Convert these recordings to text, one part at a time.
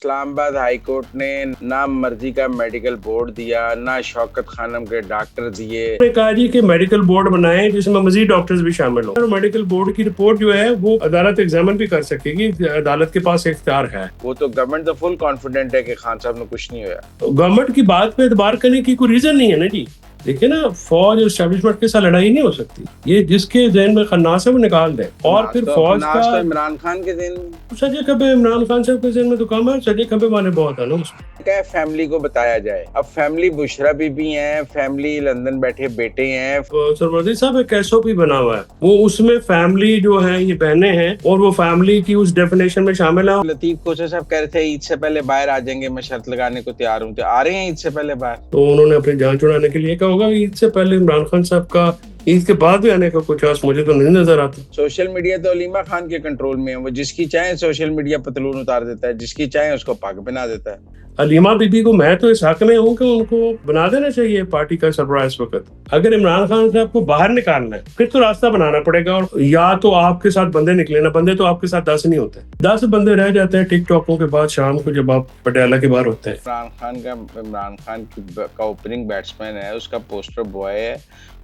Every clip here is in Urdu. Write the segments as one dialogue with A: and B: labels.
A: اسلام آباد ہائی کورٹ نے نہ مرضی کا میڈیکل بورڈ دیا، نہ شوکت خانم کے ڈاکٹر دیے۔
B: نے کہا جی کہ میڈیکل بورڈ بنائیں جس میں مزید ڈاکٹرز بھی شامل ہوں، اور میڈیکل بورڈ کی رپورٹ جو ہے وہ عدالت ایگزامن بھی کر سکے گی، عدالت کے پاس اختیار ہے۔
A: وہ تو گورنمنٹ تو فل کانفیڈنٹ ہے کہ خان صاحب نے کچھ نہیں ہوا۔
B: گورنمنٹ کی بات پہ اعتبار کرنے کی کوئی ریزن نہیں ہے نا جی۔ دیکھیں نا، فوج اسٹیبلشمنٹ کے ساتھ لڑائی نہیں ہو سکتی، یہ جس کے ذہن میں خناس ہے وہ نکال دیں۔ اور پھر فوج کا
A: تو عمران خان کے ذہن میں
B: سجے کھبے عمران خان صاحب کے ذہن میں تو کم ہے، سجے کھبے والے بہت ہے نا اس میں۔
A: کیا فیملی کو بتایا جائے؟ اب فیملی بشرا بی بی ہیں، فیملی لندن بیٹھے بیٹے ہیں۔
B: سروردی صاحب ایک ایسو بھی بنا ہوا ہے، وہ اس میں فیملی جو ہے یہ بہنیں ہیں اور وہ فیملی کی اس ڈیفینیشن میں شامل ہیں۔
A: لطیف کوچر صاحب کہہ رہے تھے عید سے پہلے باہر آ جائیں گے، میں شرط لگانے کو تیار ہوں، تو آ رہے ہیں عید سے پہلے باہر؟
B: تو انہوں نے اپنی جان چھڑانے کے لیے کہا ہوگا عید سے پہلے عمران خان صاحب کا عید کے بعد بھی آنے کا کوئی چانس مجھے تو نہیں نظر آتا۔
A: سوشل میڈیا تو علیمہ خان کے کنٹرول میں ہے، وہ جس کی چاہیں سوشل میڈیا پتلون اتار دیتا ہے، جس کی چاہیں اس کو پاک بنا دیتا ہے۔
B: علیمہ بی بی کو میں تو اس حق میں ہوں کہ ان کو بنا دینا چاہیے پارٹی کا سربراہ اس وقت۔ اگر عمران خان صاحب کو باہر نکالنا ہے پھر تو راستہ بنانا پڑے گا، اور یا تو آپ کے ساتھ بندے نکلے نا، بندے تو آپ کے ساتھ 10 نہیں ہوتے، 10 بندے رہ جاتے ہیں ٹک ٹاکوں کے بعد شام کو جب آپ پٹیالہ کے باہر ہوتے ہیں۔
A: عمران خان کا اوپننگ بیٹسمین ہے، اس کا پوسٹر بوائے ہے،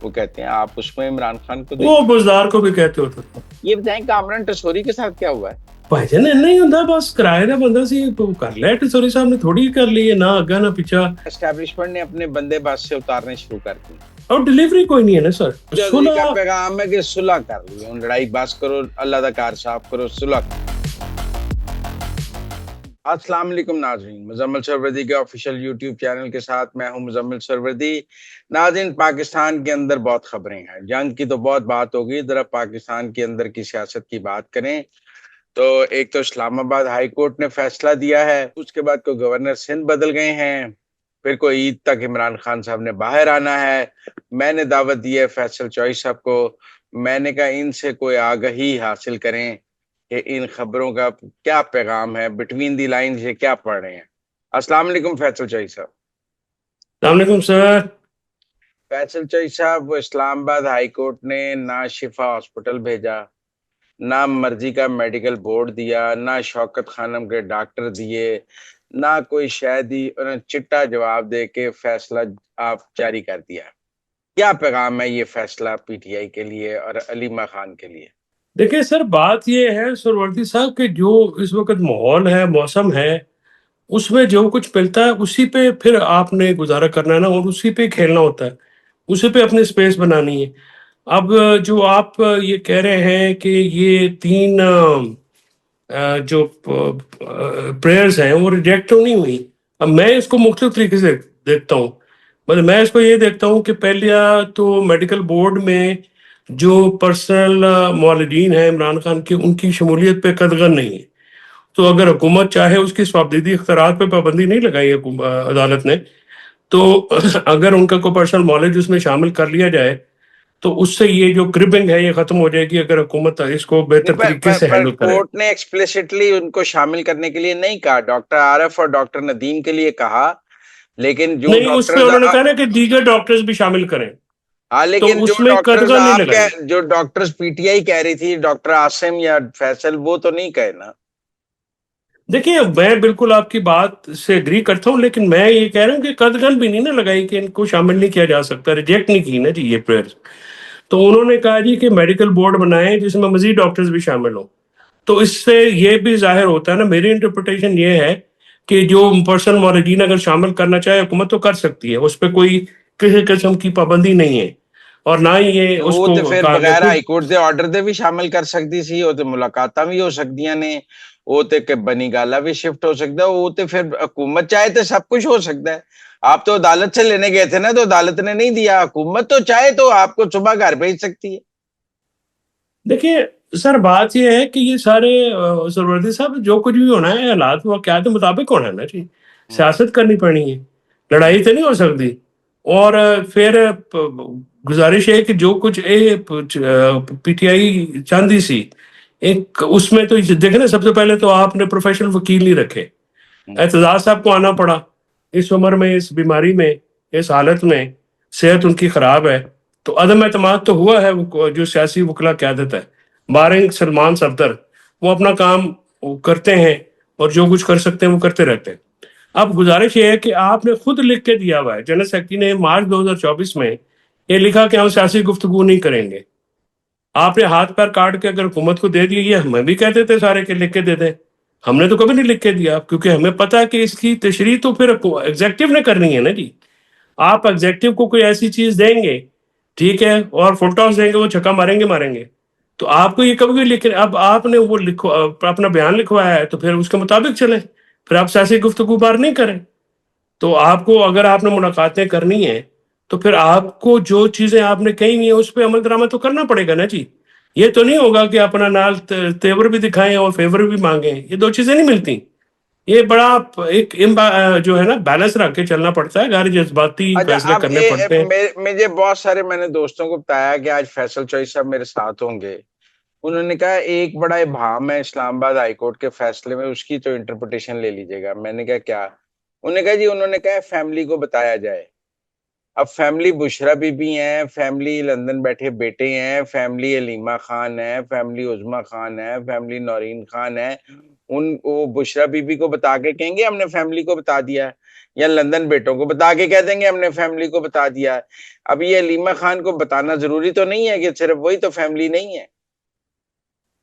A: وہ کہتے ہیں آپ اس میں عمران خان کو
B: وہ بزدار کو بھی کہتے ہوتے تھے۔
A: یہ بتائیں کامران ٹسوری کے ساتھ کیا ہوا ہے؟
B: بھائی جان نہیں ہوتا، بس کرایہ دا بندہ سی کر لے، ٹسوری صاحب نے تھوڑی کر لی ہے، نہ آگا نہ پیچھا۔
A: اسٹیبلشمنٹ نے اپنے بندے بس سے اتارنے شروع کر دی،
B: اور ڈیلیوری کوئی نہیں ہے نا سر۔
A: صلح کا پیغام ہے کہ صلح کر لی، لڑائی بس کرو، اللہ دا کار صاف کرو، صلح۔ السلام علیکم ناظرین، مزمل سروردی کے آفیشیل یوٹیوب چینل کے ساتھ میں ہوں مزمل سروردی۔ ناظرین، پاکستان کے اندر بہت خبریں ہیں، جنگ کی تو بہت بات ہوگی، ذرا پاکستان کے اندر کی سیاست کی بات کریں تو ایک تو اسلام آباد ہائی کورٹ نے فیصلہ دیا ہے، اس کے بعد کوئی گورنر سندھ بدل گئے ہیں، پھر کوئی عید تک عمران خان صاحب نے باہر آنا ہے۔ میں نے دعوت دی ہے فیصل چوئی صاحب کو، میں نے کہا ان سے کوئی آگہی حاصل کریں کہ ان خبروں کا کیا پیغام ہے، بٹوین دی لائن سے کیا پڑھ رہے ہیں۔ السلام علیکم فیصل چوئی صاحب۔
B: السلام علیکم سر۔
A: فیصل چوئی صاحب، وہ اسلام آباد ہائی کورٹ نے نہ شفا ہاسپٹل بھیجا، نہ مرضی کا میڈیکل بورڈ دیا، نہ شوکت خانم کے ڈاکٹر دیے، نہ کوئی شے دی، انہوں نے چٹا جواب دے کے فیصلہ آپ جاری کر دیا۔ کیا پیغام ہے یہ فیصلہ پی ٹی آئی کے لیے اور علیمہ خان کے لیے؟
B: دیکھیں سر، بات یہ ہے سروردی صاحب کہ جو اس وقت ماحول ہے، موسم ہے، اس میں جو کچھ ملتا ہے اسی پہ پھر آپ نے گزارا کرنا ہے نا، اور اسی پہ کھیلنا ہوتا ہے، اسی پہ اپنی سپیس بنانی ہے۔ اب جو آپ یہ کہہ رہے ہیں کہ یہ 3 جو پریئرز ہیں وہ ریجیکٹ تو نہیں ہوئی، اب میں اس کو مختلف طریقے سے دیکھتا ہوں۔ مطلب میں اس کو یہ دیکھتا ہوں کہ پہلے تو میڈیکل بورڈ میں جو پرسنل معالجین ہیں عمران خان کی، ان کی شمولیت پہ قدغن نہیں ہے، تو اگر حکومت چاہے اس کی صوابدیدی اختیارات پہ پابندی نہیں لگائی عدالت نے، تو اگر ان کا کوئی پرسنل معالج اس میں شامل کر لیا جائے تو اس سے یہ جو کربنگ ہے یہ ختم ہو جائے گی، اگر حکومت اس کو بہتر طریقے سے ہینڈل کرے۔
A: کورٹ نے ایکسپلیسٹلی ان کو شامل کرنے کے لیے نہیں کہا، ڈاکٹر عارف اور ڈاکٹر ندیم کے لیے کہا، لیکن جو
B: نہیں، اس پہ انہوں نے کہا نا کہ دیگر ڈاکٹرز بھی شامل کریں،
A: لیکن
B: اس میں قدغن نہیں لگائی۔
A: جو ڈاکٹرز پی ٹی آئی کہہ رہی تھی، ڈاکٹر عاصم یا فیصل، وہ تو نہیں کہے نا۔
B: دیکھیں میں بالکل آپ کی بات سے اگری کرتا ہوں، لیکن میں یہ کہہ رہا ہوں کہ قدغن بھی نہیں نا لگائی کہ ان کو شامل نہیں کیا جا سکتا، ریجیکٹ نہیں کی نا جی یہ پریئر۔ تو انہوں نے کہا جی کہ میڈیکل بورڈ بنائیں جس میں مزید ڈاکٹرز بھی شامل ہوں، تو اس سے یہ بھی ظاہر ہوتا ہے نا، میری انٹرپریٹیشن یہ ہے کہ جو پرسنل معالجین اگر شامل کرنا چاہے حکومت تو کر سکتی ہے، اس پہ کوئی کسی قسم کی پابندی نہیں ہے، اور نہ ہی یہ اس
A: وہ
B: کو
A: تو پھر بغیر ہائی کورٹ دے آرڈر دے بھی شامل کر سکتی سی، وہ تو ملاقاتاں بھی ہو سکتیاں نے، وہ تے کہ بنی گالا بھی شفٹ ہو سکتا ہے، وہ تے پھر حکومت چاہے تو سب کچھ ہو سکتا ہے۔ آپ تو عدالت سے لینے گئے تھے نا، تو عدالت نے نہیں دیا، حکومت تو چاہے تو آپ کو صبح گھر بھیج سکتی ہے۔
B: دیکھیے سر، بات یہ ہے کہ یہ سارے سروردی صاحب جو کچھ بھی ہونا ہے حالات واقعات کے مطابق ہونا ہے نا جی، سیاست کرنی پڑنی ہے، لڑائی تو نہیں ہو سکتی۔ اور پھر گزارش ہے کہ جو کچھ پی ٹی آئی چاندی سی ایک اس میں تو دیکھیں نا، سب سے پہلے تو آپ نے پروفیشنل وکیل نہیں رکھے، اعتزاز صاحب کو آنا پڑا اس عمر میں، اس بیماری میں، اس حالت میں، صحت ان کی خراب ہے، تو عدم اعتماد تو ہوا ہے۔ جو سیاسی وکلا قیادت ہے بارنگ سلمان صفدر، وہ اپنا کام کرتے ہیں، اور جو کچھ کر سکتے ہیں وہ کرتے رہتے ہیں. اب گزارش یہ ہے کہ آپ نے خود لکھ کے دیا ہوا ہے, جنرل سیکرٹری نے مارچ 2024 میں یہ لکھا کہ ہم سیاسی گفتگو نہیں کریں گے. آپ نے ہاتھ پیر کاٹ کے اگر حکومت کو دے دیا, یہ ہمیں بھی کہتے تھے سارے کہ لکھ کے دے دیں, ہم نے تو کبھی نہیں لکھ کے دیا, کیونکہ ہمیں پتا ہے کہ اس کی تشریح تو پھر ایگزیکٹو نے کرنی ہے نا جی. آپ ایگزیکٹو کو کوئی ایسی چیز دیں گے, ٹھیک ہے, اور فل ٹاس دیں گے, وہ چھکا ماریں گے. تو آپ کو یہ کبھی بھی لکھ, اب آپ نے وہ اپنا بیان لکھوایا ہے تو پھر اس کے مطابق چلیں, پھر آپ سیاسی گفتگو بار نہیں کریں. تو آپ کو اگر آپ نے ملاقاتیں کرنی ہیں تو پھر آپ کو جو چیزیں آپ نے کہی ہیں اس پہ عمل درآمد تو کرنا پڑے گا نا جی. یہ تو نہیں ہوگا کہ اپنا نال تیور بھی دکھائیں اور فیور بھی مانگیں, یہ دو چیزیں نہیں ملتی. یہ بڑا ایک جو ہے نا بیلنس رکھ کے چلنا پڑتا ہے, غیر جذباتی
A: اچھا
B: فیصلے
A: اب
B: کرنے پڑتے ہیں.
A: مجھے بہت سارے میں نے دوستوں کو بتایا کہ آج فیصل چوئی صاحب میرے ساتھ ہوں گے. انہوں نے کہا ایک بڑا ابہام ہے اسلام آباد ہائی کورٹ کے فیصلے میں, اس کی تو انٹرپریٹیشن لے لیجیے گا. میں نے کہا کیا؟ انہوں نے کہا جی انہوں نے کہا فیملی کو بتایا جائے. اب فیملی بشرا بی بی ہیں, فیملی لندن بیٹھے بیٹے ہیں, فیملی علیمہ خان ہے, فیملی عظما خان ہے, فیملی نورین خان ہے. ان کو بشرا بی بی کو بتا کے کہیں گے ہم نے فیملی کو بتا دیا, یا لندن بیٹوں کو بتا کے کہہ دیں گے ہم نے فیملی کو بتا دیا. اب یہ علیمہ خان کو بتانا ضروری تو نہیں ہے کہ صرف وہی تو فیملی نہیں ہے.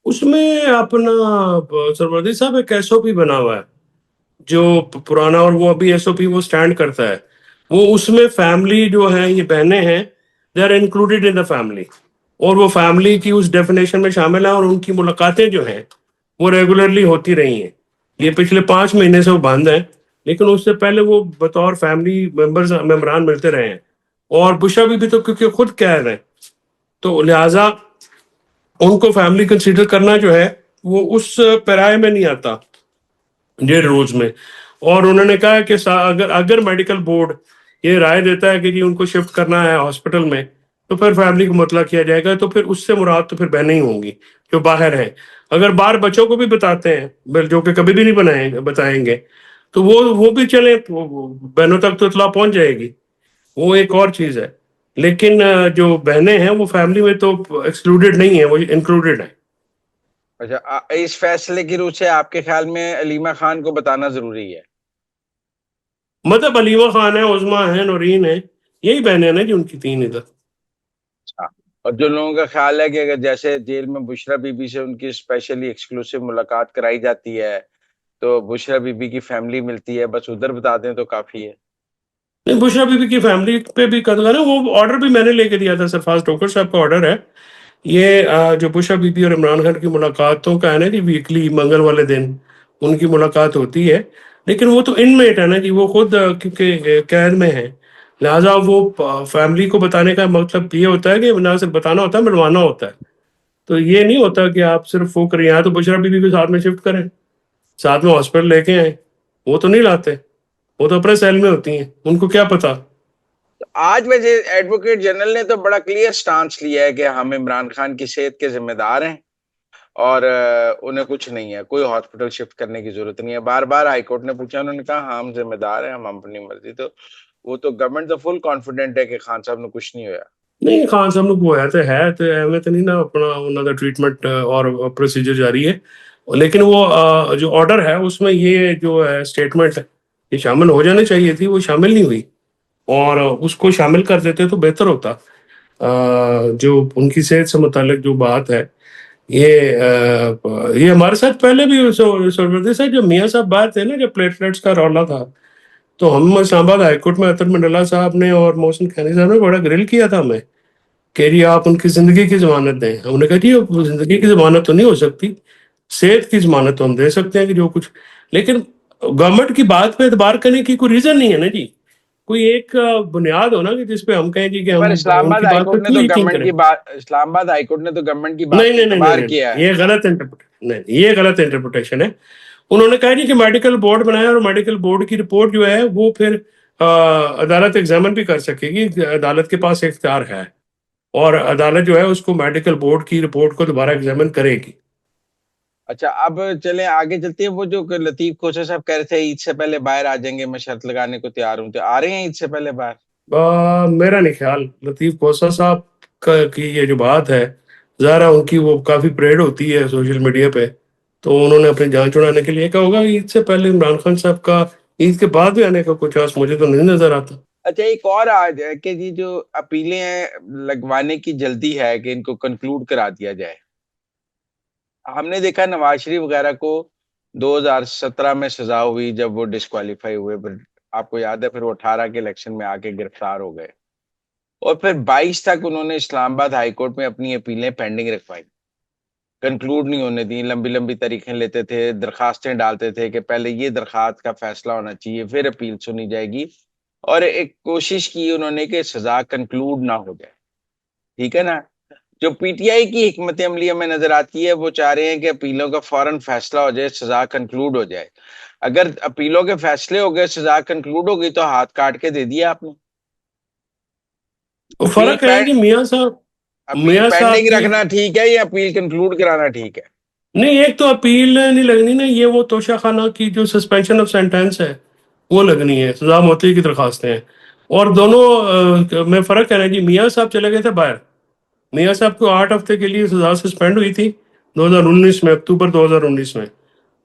B: اس میں اپنا سروردی صاحب ایک ایس او پی بنا ہوا ہے جو پرانا, اور وہ ابھی ایس او پی وہ سٹینڈ کرتا ہے. وہ اس میں فیملی جو ہے, یہ بہنیں ہیں, they are included in the family, اور وہ فیملی کی اس ڈیفینیشن میں شامل ہیں, اور ان کی ملاقاتیں جو ہیں وہ ریگولرلی ہوتی رہی ہیں. یہ پچھلے 5 مہینے سے وہ بند ہیں, لیکن اس سے پہلے وہ بطور فیملی ممبران ملتے رہے ہیں. اور بشرا بی بی تو کیونکہ خود قید ہیں, تو لہٰذا ان کو فیملی کنسیڈر کرنا جو ہے وہ اس پیرائے میں نہیں آتا 1.5 روز میں. اور انہوں نے کہا کہ اگر میڈیکل بورڈ یہ رائے دیتا ہے کہ جی ان کو شفٹ کرنا ہے ہاسپٹل میں, تو پھر فیملی کو مطلع کیا جائے گا. تو پھر اس سے مراد تو پھر بہنیں ہی ہوں گی جو باہر ہیں. اگر باہر بچوں کو بھی بتاتے ہیں جو کہ کبھی بھی نہیں بتائیں گے, تو وہ بھی چلیں, بہنوں تک تو اطلاع پہنچ جائے گی, وہ ایک اور چیز ہے. لیکن جو بہنیں ہیں وہ فیملی میں تو ایکسکلوڈیڈ نہیں ہیں, وہ انکلوڈیڈ ہیں.
A: اچھا, اس فیصلے کی روح سے آپ کے خیال میں علیمہ خان کو بتانا ضروری ہے؟
B: مطلب علیمہ خان ہے, عظما ہے, نورین ہے, یہی بہنیں ہیں نا جی ان کی 3 ادھر.
A: اور جو لوگوں کا خیال ہے کہ اگر جیسے جیل میں بشرا بی بی سے ان کی اسپیشلی ایکسکلوسیو ملاقات کرائی جاتی ہے تو بشرا بی بی کی فیملی ملتی ہے, بس ادھر بتا دیں تو کافی ہے.
B: نہیں, بشرا بی بی کی فیملی پہ بھی قدر ہے, وہ آرڈر بھی میں نے لے کے دیا تھا, سرفراز ٹوکر صاحب کا آرڈر ہے. یہ جو بشرا بی بی اور عمران خان کی ملاقاتوں کا ہے نا جی, ویکلی منگل والے دن ان کی ملاقات ہوتی ہے. لیکن وہ تو انمیٹ ہے نا جی, وہ خود کیونکہ قید میں ہے, لہٰذا وہ فیملی کو بتانے کا مطلب یہ ہوتا ہے کہ نہ صرف بتانا ہوتا ہے, ملوانا ہوتا ہے. تو یہ نہیں ہوتا کہ آپ صرف وہ کریں, یہاں تو بشرا بی بی کو ساتھ میں شفٹ کریں, ساتھ میں ہاسپٹل لے کے آئیں, وہ تو نہیں لاتے, وہ تو اپنے سیل میں ہوتی ہیں, ان کو کیا پتا.
A: آج وجہ ایڈوکیٹ جنرل نے تو بڑا کلیئر سٹانس لیا ہے کہ ہم عمران خان کی صحت کے ذمہ دار ہیں اور انہیں کچھ نہیں ہے, کوئی ہاسپٹل شفٹ کرنے کی ضرورت نہیں ہے. بار بار ہائی کورٹ نے پوچھا, انہوں نے کہا ہاں ہم ذمہ دار ہیں, ہم اپنی مرضی. تو وہ تو گورنمنٹ تو فل کانفیڈنٹ ہے کہ خان صاحب نے کچھ نہیں ہوا.
B: نہیں, خان صاحب نے وہ ہے تو ایویں تو نہیں نا, اپنا انہوں کا ٹریٹمنٹ اور پروسیجر جاری ہے. لیکن وہ جو آرڈر ہے اس میں یہ جو ہے اسٹیٹمنٹ یہ شامل ہو جانی چاہیے تھی, وہ شامل نہیں ہوئی, اور اس کو شامل کر دیتے تو بہتر ہوتا. جو ان کی صحت سے متعلق جو بات ہے, یہ ہمارے ساتھ پہلے بھی سروردی صاحب جو میاں صاحب بات ہے نا, جب پلیٹلیٹس کا رولا تھا, تو ہم اسلام آباد ہائی کورٹ میں عطر منڈلا صاحب نے اور محسن خانی صاحب نے بڑا گرل کیا تھا ہمیں کہ جی آپ ان کی زندگی کی ضمانت دیں. ہم نے کہا جی زندگی کی ضمانت تو نہیں ہو سکتی, صحت کی ضمانت تو ہم دے سکتے ہیں کہ جو کچھ, لیکن گورنمنٹ کی بات پہ اعتبار کرنے کی کوئی ریزن نہیں ہے نا جی, کوئی ایک بنیاد ہو نا کہ جس پہ ہم کہیں جی کہ ہم
A: پر اسلام
B: ان
A: آباد
B: کی
A: ہائی
B: بات پہ
A: کورٹ نے
B: کیوں
A: تو
B: یقین
A: گورنمنٹ
B: کریں.
A: کی بات اسلام آباد ہائی کورٹ نے تو گورنمنٹ کی بات
B: نہیں
A: پہ
B: نہیں نہیں
A: اعتبار
B: نہیں
A: کیا
B: نہیں,
A: ہے.
B: یہ غلط نہیں, یہ غلط انٹرپریٹیشن ہے. انہوں نے کہا جی کہ میڈیکل بورڈ بنایا, اور میڈیکل بورڈ کی رپورٹ جو ہے وہ پھر عدالت ایگزامن بھی کر سکے گی, عدالت کے پاس اختیار ہے, اور عدالت جو ہے اس کو میڈیکل بورڈ کی رپورٹ کو دوبارہ ایگزامن کرے گی.
A: اچھا اب چلیں آگے چلتے ہیں. وہ جو لطیف کھوسہ صاحب کہہ رہے تھے عید سے پہلے باہر آ جائیں گے, میں شرط لگانے کو تیار ہوں, تو آ رہے ہیں عید سے پہلے باہر؟
B: میرا نہیں خیال, لطیف کھوسہ صاحب کی یہ جو بات ہے, ظاہر ہے ان کی وہ کافی پریڈ ہوتی ہے سوشل میڈیا پہ, تو انہوں نے اپنی جان چھڑانے کے لیے کہا ہوگا عید سے پہلے عمران خان صاحب کا عید کے بعد بھی آنے کا کوئی چانس مجھے تو نہیں نظر آتا.
A: اچھا ایک اور آج ہے کہ جی جو اپیلیں ہیں لگوانے کی جلدی ہے کہ ان کو کنکلوڈ کرا دیا جائے. ہم نے دیکھا نواز شریف وغیرہ کو 2017 میں سزا ہوئی جب وہ ڈسکوالیفائی ہوئے, پھر آپ کو یاد ہے پھر وہ 18 کے الیکشن میں آ کے گرفتار ہو گئے, اور پھر 22 تک انہوں نے اسلام آباد ہائی کورٹ میں اپنی اپیلیں پینڈنگ رکھوائی, کنکلوڈ نہیں ہونے دی, لمبی لمبی تاریخیں لیتے تھے, درخواستیں ڈالتے تھے کہ پہلے یہ درخواست کا فیصلہ ہونا چاہیے پھر اپیل سنی جائے گی, اور ایک کوشش کی انہوں نے کہ سزا کنکلوڈ نہ ہو جائے. ٹھیک ہے نا. جو پی ٹی آئی کی حکمت عملی ہمیں نظر آتی ہے وہ چاہ رہے ہیں کہ اپیلوں کا فوراً فیصلہ ہو جائے, سزا کنکلوڈ ہو جائے. اگر اپیلوں کے فیصلے ہو گئے, سزا کنکلوڈ ہو گئی تو ہاتھ کاٹ کے دے دیا آپ نے.
B: فرق ہے کہ میاں
A: اپیل
B: صاحب
A: پینڈنگ
B: کی
A: رکھنا ٹھیک ہے یا اپیل کنکلوڈ کرانا ٹھیک ہے؟
B: نہیں, ایک تو اپیل نہیں لگنی نا, یہ وہ توشہ خانہ کی جو سسپینشن آف سینٹینس ہے وہ لگنی ہے, سزا موتی کی درخواستیں ہیں. اور دونوں میں فرق ہے نا جی. میاں صاحب چلے گئے تھے باہر, میاں صاحب کو 8 ہفتے کے لیے سزا سسپینڈ ہوئی تھی 2019 میں, اکتوبر 2019 میں,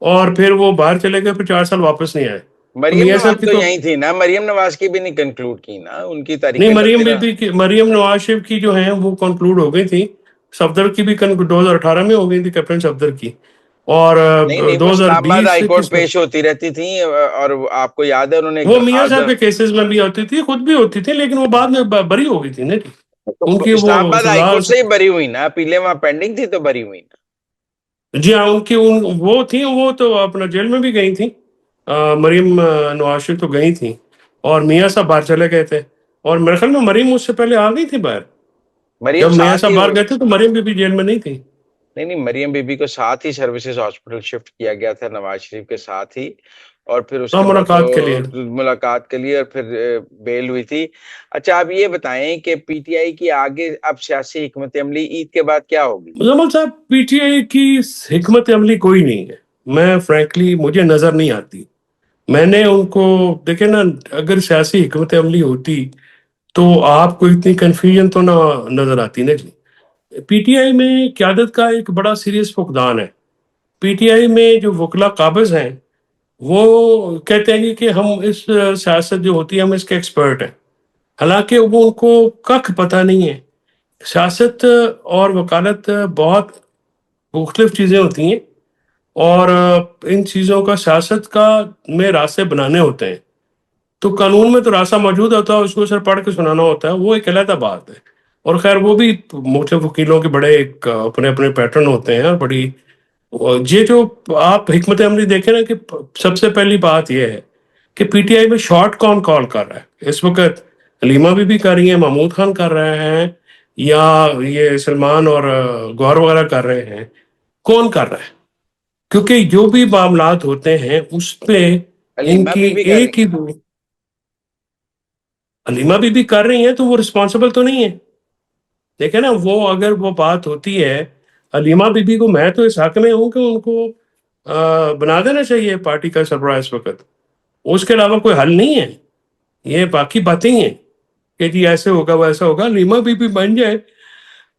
B: اور پھر وہ باہر چلے گئے, پھر 4 سال واپس نہیں آئے. تو
A: مریم
B: میاں
A: نواز
B: صاحب کی
A: تو
B: تو
A: یہی تھی نا, مریم نواز کی بھی نہیں کنکلوڈ کی نا, ان کی
B: نہیں,
A: تاریخیں تو
B: مریم نواز شریف کی جو ہیں وہ کنکلوڈ ہو گئی تھی. صفدر کی بھی 2018 میں ہو گئی تھی, کیپٹن صفدر کی, اور
A: نہیں, وہ اسلام آباد
B: 2020
A: ہائی
B: سے
A: کورٹ
B: کس میں
A: پیش ہوتی رہتی تھیں, اور آپ کو یاد ہے انہوں نے ایک
B: وہ میاں صاحب
A: درخواست,
B: کے کیسز میں بھی ہوتی تھی, خود بھی ہوتی تھی, لیکن وہ بعد میں بری ہو گئی تھی نا جی. ان کی
A: اسلام
B: وہ
A: آباد ہائی
B: سزا,
A: کورٹ سے ہی بری ہوئی نا, اپیلیں وہاں پینڈنگ تھی تو بری ہوئی نا.
B: جی ہاں, ان کی وہ تھیں, وہ تو اپنا جیل میں بھی گئی تھیں. مریم نواز شریف تو گئی تھیں, اور میاں صاحب باہر چلے گئے تھے, اور میرے خیال میں مریم اس سے پہلے آ گئی تھی باہر.
A: مریم
B: جب میاں
A: ساتھ
B: صاحب
A: ہی
B: باہر گئے تھے تو مریم بھی جیل میں نہیں تھی.
A: نہیں, مریم بی بی کو ساتھ ہی سروسز ہاسپٹل شفٹ کیا گیا تھا نواز شریف کے ساتھ ہی, اور پھر اس
B: ہاں,
A: کے بعد
B: ملاقات کے لیے.
A: وہ ملاقات کے لیے, اور پھر بیل ہوئی تھی. اچھا آپ یہ بتائیں کہ پی ٹی آئی کی آگے اب سیاسی حکمت عملی عید کے بعد کیا ہوگی؟
B: مزمل صاحب, پی ٹی آئی کی حکمت عملی کوئی نہیں ہے, میں فرینکلی مجھے نظر نہیں آتی. میں نے ان کو دیکھے نا, اگر سیاسی حکمت عملی ہوتی تو آپ کو اتنی کنفیوژن تو نہ نظر آتی نا جی. پی ٹی آئی میں قیادت کا ایک بڑا سیریس فقدان ہے. پی ٹی آئی میں جو وکلا قابض ہیں وہ کہتے ہیں کہ ہم اس سیاست جو ہوتی ہے ہم اس کے ایکسپرٹ ہیں, حالانکہ وہ ان کو کخ پتہ نہیں ہے. سیاست اور وکالت بہت مختلف چیزیں ہوتی ہیں, اور ان چیزوں کا سیاست کا میں راستے بنانے ہوتے ہیں. تو قانون میں تو راستہ موجود ہوتا ہے, اس کو صرف پڑھ کے سنانا ہوتا ہے, وہ ایک علیحدہ بات ہے. اور خیر وہ بھی مختلف وکیلوں کے بڑے ایک اپنے اپنے پیٹرن ہوتے ہیں, اور بڑی یہ جو آپ حکمت عملی دیکھیں نا, کہ سب سے پہلی بات یہ ہے کہ پی ٹی آئی میں شارٹ کون کال کر رہا ہے اس وقت. حلیمہ بھی کر رہی ہیں, محمود خان کر رہے ہیں, یا یہ سلمان اور گوہر وغیرہ کر رہے ہیں, کون کر رہا ہے؟ کیونکہ جو بھی معاملات ہوتے ہیں اس پہ ان
A: حلیمہ
B: کی
A: بی بی کر رہی
B: ایک ہی, حلیمہ بھی کر رہی ہیں تو وہ رسپانسبل تو نہیں ہے. دیکھیں نا, وہ اگر وہ بات ہوتی ہے, حلیمہ بی کو میں تو اس حق میں ہوں کہ ان کو بنا دینا چاہیے پارٹی کا سربراہ اس وقت. اس کے علاوہ کوئی حل نہیں ہے, یہ باقی باتیں ہی ہیں کہ جی ایسے ہوگا ویسا ہوگا. حلیمہ بی بن جائے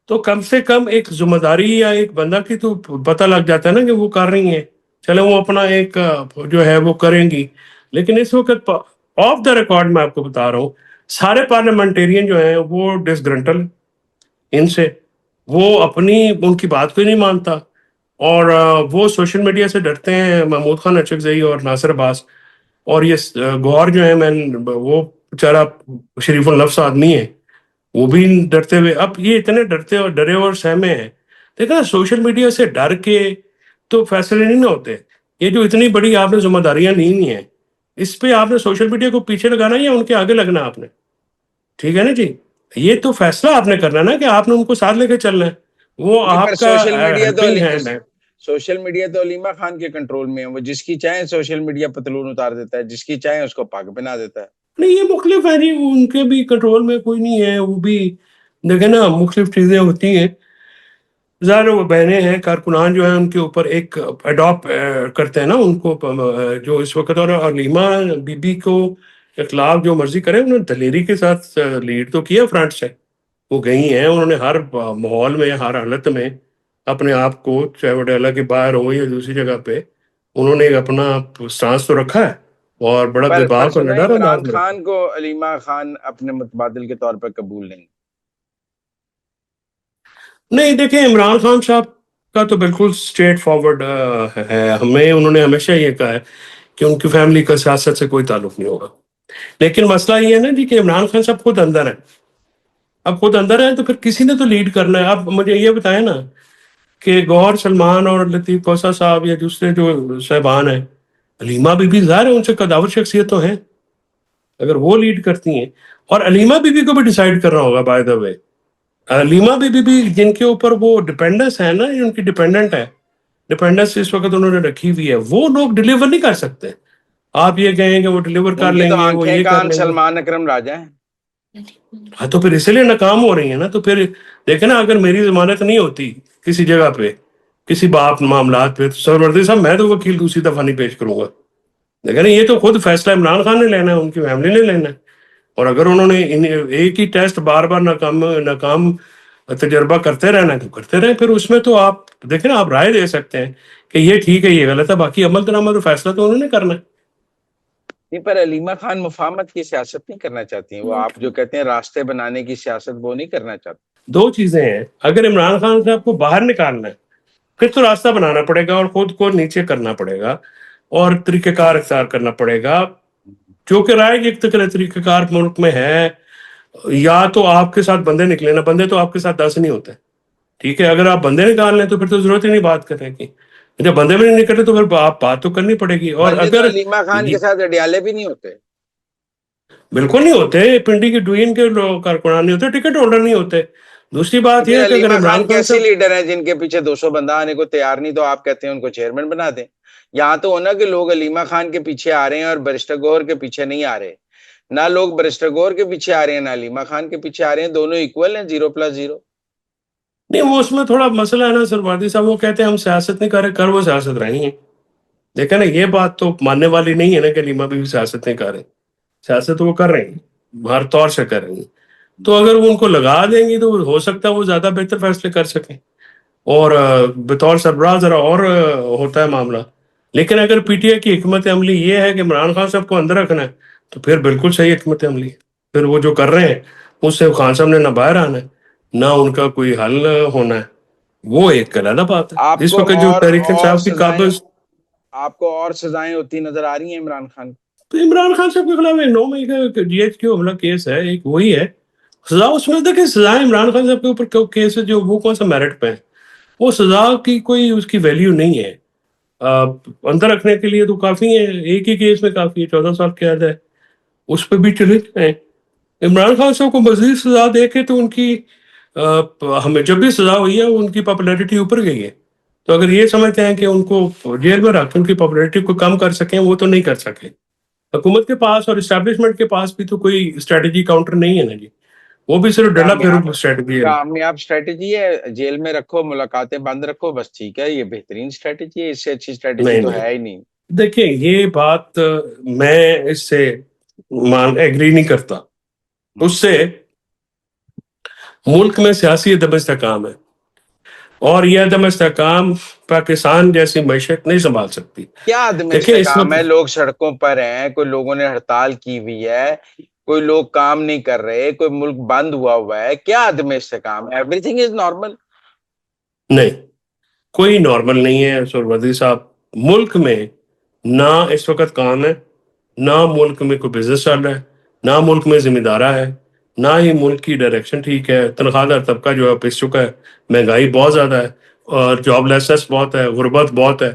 B: تو کم سے کم ایک ذمہ داری یا ایک بندہ کی تو پتہ لگ جاتا ہے نا کہ وہ کر رہی ہیں, چلے وہ اپنا ایک جو ہے وہ کریں گی. لیکن اس وقت آف دا ریکارڈ میں آپ کو بتا رہا ہوں, سارے پارلیمنٹیرین جو ہیں وہ ڈسگرنٹل ان سے, وہ اپنی ان کی بات کو ہی نہیں مانتا, اور وہ سوشل میڈیا سے ڈرتے ہیں, محمود خان اچکزئی اور ناصر عباس. اور یہ گوہر جو ہے, وہ بیچارہ شریف النفس آدمی ہے, وہ بھی ڈرتے ہوئے, اب یہ اتنے ڈرے اور سہمے ہیں. دیکھا سوشل میڈیا سے ڈر کے تو فیصلے نہیں نہ ہوتے. یہ جو اتنی بڑی آپ نے ذمہ داریاں نہیں ہیں, اس پہ آپ نے سوشل میڈیا کو پیچھے لگانا یا ان کے آگے لگنا آپ نے, ٹھیک ہے نا جی. یہ تو فیصلہ آپ نے کرنا نا کہ آپ نے ان کو ساتھ لے کے چلنا ہے, وہ
A: نہیں, پر
B: آپ کا
A: سوشل میڈیا تو
B: ہیلپنگ ہینڈ ہے.
A: سوشل میڈیا تو علیمہ خان کے کنٹرول میں ہے, وہ جس کی چاہیں سوشل میڈیا پتلون اتار دیتا ہے, جس کی چاہیں اس کو پاگ بنا دیتا ہے.
B: نہیں, یہ مختلف ہے جی, ان کے بھی کنٹرول میں کوئی نہیں ہے. وہ بھی دیکھیں نا مختلف چیزیں ہوتی ہیں. ظاہر وہ بہنیں ہیں, کارکنان جو ہیں ان کے اوپر ایک اڈاپٹ کرتے ہیں نا ان کو, جو اس وقت. اور حلیمہ بی بی کو اخلاق جو مرضی کرے, انہوں نے دلیری کے ساتھ لیڈ تو کیا فرنٹ سے. وہ گئی ہیں, انہوں نے ہر ماحول میں ہر حالت میں اپنے آپ کو، چاہے وہ ڈیلا کے باہر ہو یا دوسری جگہ پہ، انہوں نے اپنا سٹانس تو رکھا ہے اور بڑا بے
A: پر
B: باک اور
A: سنا
B: نڈر
A: عمران
B: انداز میں رکھا ہے۔
A: خان کو علیمہ خان اپنے متبادل کے طور پر قبول نہیں؟
B: نہیں دیکھیں، عمران خان صاحب کا تو بالکل اسٹریٹ فارورڈ ہے، انہوں نے ہمیشہ یہ کہا ہے کہ ان کی فیملی کا سیاست سے کوئی تعلق نہیں ہوگا، لیکن مسئلہ یہ ہے نا جی کہ عمران خان صاحب خود اندر ہیں، اب خود اندر ہیں تو پھر کسی نے تو لیڈ کرنا ہے۔ اب مجھے یہ بتائیں نا کہ گوہر سلمان اور لطیف کوسا صاحب یا دوسرے جو صاحبان ہیں، علیمہ بی بی ظاہر ہے ان سے قداور شخصیت تو ہیں، اگر وہ لیڈ کرتی ہیں، اور علیمہ بی بی کو بھی ڈیسائیڈ کرنا ہوگا بائی دا وے، علیمہ بی بی بھی جن کے اوپر وہ ڈیپینڈنس ہے نا، ان کی ڈیپینڈنٹ ہے، ڈیپینڈنس اس وقت انہوں نے رکھی ہوئی ہے، وہ لوگ ڈیلیور نہیں کر سکتے۔ آپ یہ کہیں کہ وہ ڈیلیور کر
A: ان کی
B: لیں
A: تو
B: گے، وہ
A: آنکھیں
B: یہ کر
A: کان
B: لیں گے،
A: سلمان اکرم راجہ ہیں۔
B: ہاں تو پھر اسی لیے ناکام ہو رہی ہیں نا۔ تو پھر دیکھیں نا، اگر میری ضمانت نہیں ہوتی کسی جگہ پہ، کسی باپ معاملات پہ، تو سروردی صاحب میں تو وکیل دوسری دفعہ نہیں پیش کروں گا، لیکن یہ تو خود فیصلہ عمران خان نے لینا ہے، ان کی فیملی نے لینا ہے، اور اگر انہوں نے ایک ہی ٹیسٹ بار بار ناکام تجربہ کرتے رہنا ہے تو کرتے رہیں، پھر اس میں تو آپ دیکھیں نا، آپ رائے دے سکتے ہیں کہ یہ ٹھیک ہے، یہ غلط ہے، باقی عمل درآمد اور فیصلہ تو انہوں نے کرنا ہے۔
A: نہیں، پر علیمہ خان مفاہمت کی سیاست نہیں کرنا چاہتی ہیں، وہ آپ جو کہتے ہیں راستے بنانے کی سیاست وہ نہیں کرنا چاہتی۔
B: دو چیزیں ہیں، اگر عمران خان صاحب کو باہر نکالنا ہے پھر تو راستہ بنانا پڑے گا اور خود کو نیچے کرنا پڑے گا اور طریقہ کار اختیار کرنا پڑے گا، جو کہ رائے ایک طریقہ کار ملک میں ہے۔ یا تو آپ کے ساتھ بندے نکلے نا، بندے تو آپ کے ساتھ 10 نہیں ہوتے، ٹھیک ہے، اگر آپ بندے نکال لیں تو پھر تو ضرورت ہی نہیں بات کرنے کی، جب بندے میں نہیں نکلے تو پھر آپ بات تو کرنی پڑے گی۔ اور
A: بندے تو
B: اگر
A: علیمہ خان کے ساتھ اڈیالے بھی نہیں ہوتے۔
B: بالکل نہیں ہوتے، پنڈی کی ڈوین کے لوگ کارکنان نہیں ہوتے، ٹکٹ ہولڈر نہیں ہوتے۔ دوسری
A: تو
B: بات یہ
A: پھر
B: ہے کہ اگر
A: علیمہ
B: عمران
A: خان
B: خان
A: کیسے
B: صاحب،
A: لیڈر ہیں جن کے پیچھے 200 بندہ آنے کو تیار نہیں، تو آپ کہتے ہیں ان کو چیئرمین بنا دیں؟ یہاں تو ہونا کہ لوگ علیمہ خان کے پیچھے آ رہے ہیں اور برسٹر گوہر کے پیچھے نہیں آ رہے، نہ لوگ برسٹر گوہر کے پیچھے آ رہے ہیں نہ علیمہ خان کے پیچھے آ رہے ہیں، دونوں ایکول ہیں، 0+0۔
B: نہیں وہ اس میں تھوڑا مسئلہ ہے نا سروادی صاحب، وہ کہتے ہیں ہم سیاست نہیں کر رہے، کر وہ سیاست رہی ہیں، دیکھیں نا یہ بات تو ماننے والی نہیں ہے نا کہ علیمہ بھی سیاست نہیں کر رہے، سیاست وہ کر رہی ہیں، ہر طور سے کر رہی ہیں، تو اگر وہ ان کو لگا دیں گی تو ہو سکتا ہے وہ زیادہ بہتر فیصلے کر سکیں، اور بطور سربراہ ذرا اور ہوتا ہے معاملہ۔ لیکن اگر پی ٹی آئی کی حکمت عملی یہ ہے کہ عمران خان صاحب کو اندر رکھنا ہے تو پھر بالکل صحیح حکمت عملی ہے، پھر وہ جو کر رہے ہیں اس سے خان صاحب نے نہ باہر آنا ہے نہ ان کا کوئی حل ہونا ہے، وہ ایک علیحدہ بات ہے۔
A: آپ
B: اس
A: کو
B: وقت جو
A: اور
B: تحریک
A: اور
B: انصاف کی
A: سزائیں
B: قابض،
A: آپ کو اور سزائیں ہوتی نظر آ رہی ہیں عمران خان کو؟
B: تو عمران خان صاحب کے خلاف 9 مئی کا ڈی ایچ کیو حملہ کیس ہے، ایک وہی ہے سزا، اس میں دیکھیں سزائیں عمران خان صاحب کے اوپر کیس ہے جو وہ کون سا میرٹ پہ ہے، وہ سزا کی کوئی اس کی ویلیو نہیں ہے، اندر رکھنے کے لیے تو کافی ہے، ایک ہی کیس میں کافی ہے، 14 سال قید ہے، اس پہ بھی چلے جائیں۔ عمران خان صاحب کو مزید سزا دے کے تو ان کی ہمیں جب بھی سزا ہوئی ہے ان کی پاپولیرٹی اوپر گئی ہے، تو اگر یہ سمجھتے ہیں کہ ان کو جیل میں رکھ کے ان کی پاپولیرٹی کو کم کر سکیں، وہ تو نہیں کر سکے۔ حکومت کے پاس اور اسٹیبلشمنٹ کے پاس بھی تو کوئی اسٹریٹجی کاؤنٹر نہیں ہے نا جی، وہ بھی صرف ڈلا پھیرو اسٹریٹجی ہے۔
A: کامیاب اسٹریٹجی ہے، جیل میں رکھو، ملاقاتیں بند رکھو، بس ٹھیک ہے، یہ بہترین اسٹریٹجی ہے، اس سے اچھی اسٹریٹجی
B: نہیں
A: تو
B: نہیں،
A: ہے ہی نہیں۔
B: دیکھیں یہ بات میں اس سے ایگری نہیں کرتا، اس سے ملک میں سیاسی عدم استحکام ہے، اور یہ عدم استحکام پاکستان جیسی معیشت نہیں سنبھال سکتی۔
A: کیا عدم
B: دیکھیں اس
A: استحکام ہے؟
B: وقت
A: لوگ سڑکوں پر ہیں، کوئی لوگوں نے ہڑتال کی ہوئی ہے، کوئی لوگ کام نہیں کر رہے، کوئی ملک بند ہوا ہے، کیا عدم استحکام ہے؟ Every thing is normal.
B: نہیں، کوئی نارمل نہیں ہے سرودی صاحب، ملک میں نہ اس وقت کام ہے، نہ ملک میں کوئی بزنس چل رہا ہے، نہ ملک میں ذمہ دارہ ہے، نہ ہی ملک کی ڈائریکشن ٹھیک ہے، تنخواہ دار طبقہ جو ہے پس چکا ہے، مہنگائی بہت زیادہ ہے، اور جاب لیسنس بہت ہے، غربت بہت ہے،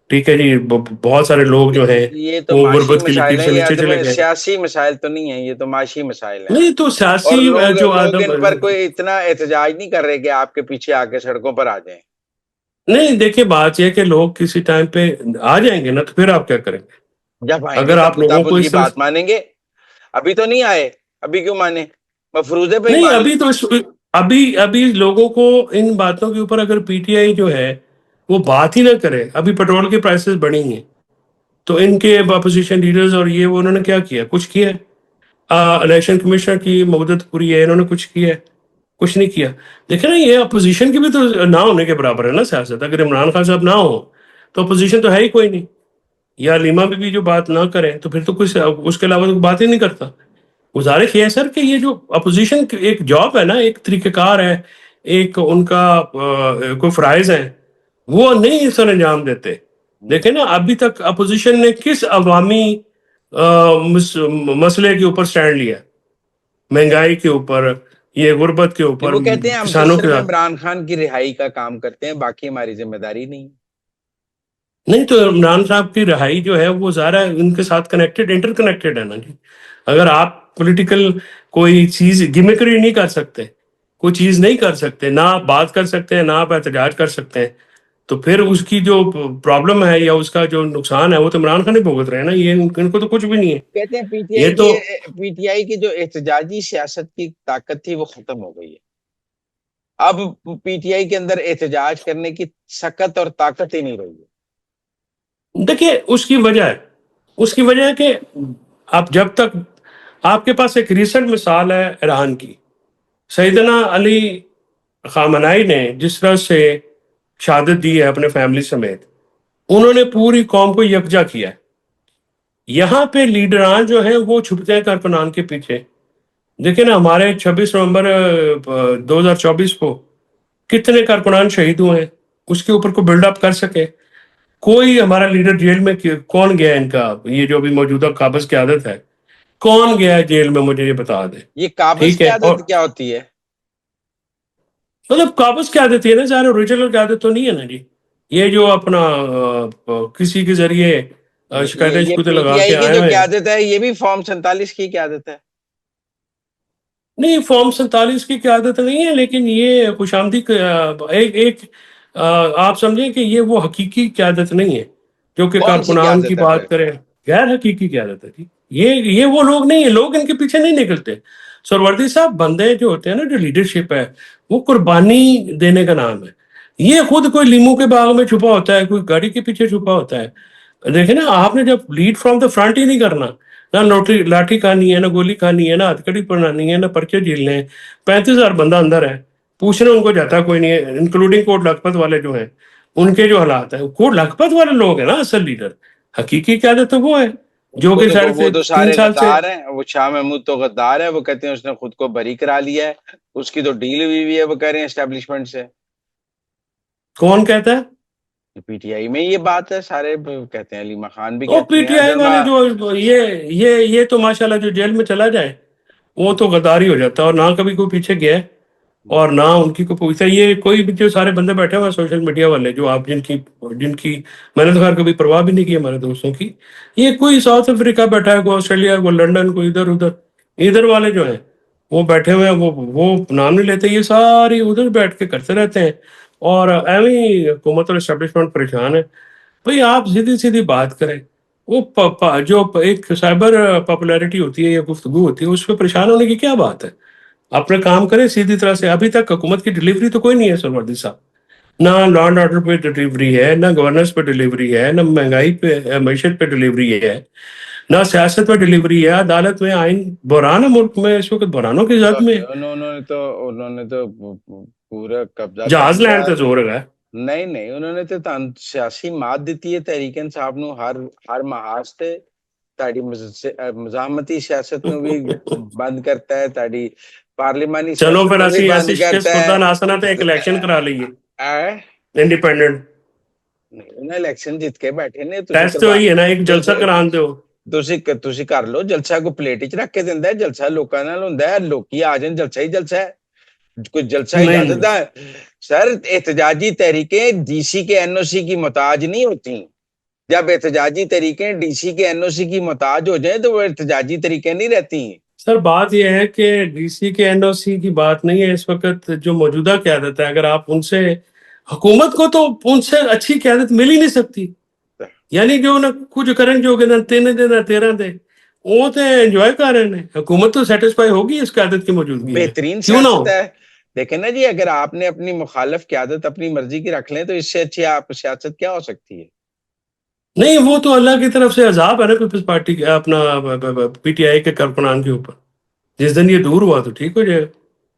B: ٹھیک ہے جی، بہت سارے لوگ جو ہیں
A: یہ تو
B: وہ
A: معاشی
B: غربت کی لکیر
A: مسائل ہیں،
B: سے
A: یہ
B: نیچے
A: عدم
B: چلے گئے۔
A: سیاسی مسائل تو نہیں ہیں، یہ تو معاشی مسائل ہیں،
B: نہیں تو
A: اور
B: سیاسی
A: لوگ
B: جو
A: لوگ
B: آدم،
A: ان پر کوئی اتنا احتجاج نہیں کر رہے کہ آپ کے پیچھے آ کے سڑکوں پر آ جائیں۔
B: نہیں دیکھیں بات یہ ہے کہ لوگ کسی ٹائم پہ آ جائیں گے نا، تو پھر آپ کیا کریں گے
A: جب آئیں گے
B: اگر آپ
A: تب
B: لوگوں کو
A: ان کی
B: اس طرح؟
A: بات مانیں گے، ابھی تو نہیں آئے، ابھی کیوں مانے؟ مفروضے پہ ہی
B: نہیں
A: مان
B: ابھی
A: لیں۔
B: تو ابھی لوگوں کو ان باتوں کے اوپر اگر پی ٹی آئی جو ہے وہ بات ہی نہ کرے، ابھی پیٹرول کی پرائسز بڑھی ہیں تو ان کے اپوزیشن لیڈرز اور یہ انہوں نے کیا کیا؟ کچھ کیا ہے؟ الیکشن کمیشن کی مدت پوری ہے، انہوں نے کچھ کیا ہے؟ کچھ نہیں کیا. دیکھیں نا یہ اپوزیشن کی بھی تو نہ ہونے کے برابر ہے نا سیاست. اگر عمران خان صاحب نہ ہو تو اپوزیشن تو ہے ہی کوئی نہیں. یا لیما بھی جو بات نہ کریں تو پھر تو کچھ اس کے علاوہ تو بات ہی نہیں کرتا. گزارش یہ ہے سر کہ یہ جو اپوزیشن ایک جاب ہے نا, ایک طریقہ کار ہے, ایک ان کا کوئی فرائض ہیں, وہ نہیں سر انجام دیتے. دیکھیں نا ابھی تک اپوزیشن نے کس عوامی مسئلے کے اوپر سٹینڈ لیا, مہنگائی کے اوپر, یہ غربت کے اوپر,
A: وہ کہتے ہیں ہم تو
B: کسانوں کے
A: صرف
B: ساتھ.
A: عمران خان کی رہائی کا کام کرتے ہیں, باقی ہماری ذمہ داری نہیں.
B: نہیں تو عمران صاحب کی رہائی جو ہے وہ ظاہر ہے ان کے ساتھ کنیکٹڈ, انٹر کنیکٹڈ ہے نا جی. اگر آپ پولیٹیکل کوئی چیز گیمکری نہیں کر سکتے, کوئی چیز نہیں کر سکتے, نہ آپ بات کر سکتے ہیں, نہ آپ احتجاج کر سکتے ہیں, تو پھر اس کی جو پرابلم ہے یا اس کا جو نقصان ہے وہ تو عمران خان ہی بھگت رہے ہیں نا. یہ ان کو تو کچھ بھی نہیں ہے.
A: کہتے ہیں
B: یہ تو
A: پی ٹی آئی کی جو احتجاجی سیاست کی طاقت تھی وہ ختم ہو گئی ہے. اب پی ٹی آئی کے اندر احتجاج کرنے کی سکت اور طاقت ہی نہیں رہی ہے.
B: دیکھیے اس کی وجہ ہے کہ آپ جب تک آپ کے پاس ایک ریسنٹ مثال ہے ایران کی, سیدنا علی خامنائی نے جس طرح سے شہادت دی ہے اپنے فیملی سمیت, انہوں نے پوری قوم کو یکجا کیا ہے. یہاں پہ لیڈران جو ہیں وہ چھپتے ہیں کارکنان کے پیچھے. دیکھیں نا ہمارے 26 نومبر 2024 کو کتنے کارکنان شہید ہوئے ہیں, اس کے اوپر کو بلڈ اپ کر سکے کوئی. ہمارا لیڈر جیل میں کون گیا, ان کا یہ جو ابھی موجودہ قابض قیادت ہے, کون گیا ہے جیل میں, مجھے یہ بتا دیں.
A: یہ قابض
B: ٹھیک ہے, اور
A: قیادت کیا ہوتی ہے؟
B: مطلب قابض قیادت ہے نا, ظاہر اوریجنل قیادت تو نہیں ہے نا جی. یہ جو اپنا کسی کے ذریعے شکایتیں
A: یہ
B: شکوتے
A: پی ٹی
B: لگا
A: آئی
B: کے
A: کی
B: آئے
A: جو
B: ہوئے ہیں.
A: قیادت ہے یہ بھی فارم 47 کی قیادت ہے.
B: نہیں فارم 47 کی قیادت نہیں ہے, لیکن یہ خوش آمدی ایک آپ سمجھیں کہ یہ وہ حقیقی قیادت نہیں ہے جو کہ
A: کون سی
B: کارکنان کی
A: قیادت ہے پھر؟
B: بات کریں. غیر حقیقی قیادت ہے جی. یہ وہ لوگ نہیں ہیں, لوگ ان کے پیچھے نہیں نکلتے. سروردی صاحب بندے جو ہوتے ہیں نا, جو لیڈرشپ ہے وہ قربانی دینے کا نام ہے. یہ خود کوئی لیمو کے باغ میں چھپا ہوتا ہے, کوئی گاڑی کے پیچھے چھپا ہوتا ہے. دیکھیں نا آپ نے جب لیڈ فرام دا فرنٹ ہی نہیں کرنا, نہ لاٹھی کھانی ہے, نہ گولی کھانی ہے, نہ ہتھکڑی پڑھانی ہے, نہ پرچے جھیلنے ہیں. 35,000 بندہ اندر ہے, پوچھنا ان کو جاتا کوئی نہیں ہے, انکلوڈنگ کوٹ لکھپت والے جو ہیں ان کے جو حالات ہیں. کوٹ لکھپت والے لوگ ہیں نا اصل لیڈر. حقیقی قیادت تو وہ ہے جو کہ
A: وہ تو
B: 3
A: سارے
B: سال سے.
A: غدار ہیں. وہ شاہ محمود تو غدار ہے, وہ کہتے ہیں اس نے خود کو بری کرا لیا ہے, اس کی تو ڈیل ہوئی ہے, وہ کہہ رہے ہیں اسٹیبلشمنٹ سے.
B: کون کہتا ہے؟
A: پی ٹی آئی میں یہ بات ہے, سارے کہتے ہیں, علیمہ خان بھی
B: وہ پی
A: کہتی ہیں.
B: ٹی آئی والے جو یہ تو ماشاءاللہ جو جیل میں چلا جائے وہ تو غداری ہو جاتا ہے, اور نہ کبھی کوئی پیچھے گیا ہے اور نہ ان کی کوئی پوچھتا. یہ کوئی بھی جو سارے بندے بیٹھے ہوئے سوشل میڈیا والے, جو آپ جن کی میں نے تو خیر کبھی پرواہ بھی نہیں کی ہمارے دوستوں کی. یہ کوئی ساؤتھ افریقہ بیٹھا ہے, کوئی آسٹریلیا, کوئی لنڈن, کوئی ادھر والے جو ہیں وہ بیٹھے ہوئے ہیں, وہ نام نہیں لیتے. یہ ساری ادھر بیٹھ کے کرتے رہتے ہیں, اور ایویں حکومت اور اسٹیبلشمنٹ پریشان ہے. بھئی آپ سیدھی بات کریں. وہ جو ایک سائبر پاپولیرٹی ہوتی ہے یا گفتگو ہوتی ہے, اس پہ پریشان ہونے کی کیا بات ہے؟ اپنے کام کریں سیدھی طرح سے. ابھی تک حکومت کی ڈیلیوری تو کوئی نہیں ہے سروردی صاحب. نہ لا اینڈ آرڈر پہ ڈیلیوری ہے, نہ گورننس پہ ڈیلیوری ہے, نہ مہنگائی پہ معیشت پہ ڈیلیوری ہے, نہ سیاست پہ ڈیلیوری ہے. عدالت میں آئین بحران ہے, ملک میں اس وقت بحرانوں کی زد میں.
A: انہوں نے تو پورا قبضہ کر
B: جہاز
A: لیا.
B: لینڈ تے زور ہے.
A: نہیں انہوں نے تو سیاسی مات دیتی ہے تحریک انصاف نو ہر محاذ تے. تاڑی مزاحمتی سیاست نو بھی بند کرتا ہے, تاڑی پارلیمانی
B: چلو
A: سیاست
B: پھر
A: نو بھی
B: اسی
A: بند کرتا
B: خدا
A: ہے.
B: ناسنا تے ایک الیکشن کرا لئیے انڈیپینڈنٹ.
A: انہیں الیکشن جیت کے بیٹھے نے,
B: ٹیسٹ تو وہی ہے نا, ایک جلسہ کران دو.
A: تسی کر لو جلسہ, کو پلیٹ چ رکھ کے دیندا ہے جلسہ, لوکاں نال ہوندا ہے, لوکی آ جان جلسہ ہی جلسہ ہے. کوئی جلسہ
B: نہیں
A: اجازت ہے سر. احتجاجی تحریکیں ڈی سی کے این او سی کی محتاج نہیں ہوتی. جب احتجاجی طریقیں ڈی سی کے این او سی کی محتاج ہو جائیں تو وہ احتجاجی طریقیں نہیں رہتی ہیں.
B: سر بات یہ ہے کہ ڈی سی کے این او سی کی بات نہیں ہے اس وقت. جو موجودہ قیادت ہے, اگر آپ ان سے, حکومت کو تو ان سے اچھی قیادت مل ہی نہیں سکتی. یعنی جو نہ کچھ کریں جو کہ نہ 3 دے نہ 13 دے, وہ تو انجوائے کر رہے ہیں. حکومت تو سیٹسفائی ہوگی اس قیادت کی موجودگی میں,
A: بہترین
B: کیوں نہ
A: سیاست
B: ہو.
A: ہے. دیکھیں نا جی, اگر آپ نے اپنی مخالف قیادت اپنی مرضی کی رکھ لیں تو اس سے اچھی آپ سیاست کیا ہو سکتی ہے؟
B: نہیں وہ تو اللہ کی طرف سے عذاب ہے نا پیپلز پارٹی کے, اپنا پی ٹی آئی کے کارکنان کے اوپر. جس دن یہ دور ہوا تو ٹھیک ہو جائے گا.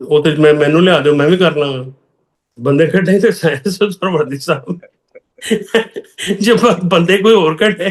B: ਉਹ ਤੇ ਮੈਨੂੰ ਲਿਆ ਦਿਓ, ਮੈਂ ਵੀ ਕਰਨਾ ਬੰਦੇ ਕੱਢੇ ਤੇ ਸਾਇੰਸ ਸਰਵਰਦੀ ਸਾਹਿਬ। ਜੇ ਬੰਦੇ ਕੋਈ ਹੋਰ ਕੱਢੇ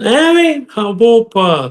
B: ਐਵੇਂ ਹਾਂ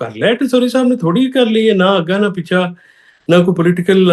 B: ਕਰ ਲਿਆ। ਟਸੋਰੀ ਸਾਹਿਬ ਨੇ ਥੋੜੀ ਕਰ ਲਈ ਹੈ, ਨਾ ਅੱਗਾ ਨਾ ਪਿੱਛਾ, ਨਾ ਕੋਈ ਪੋਲੀਟੀਕਲ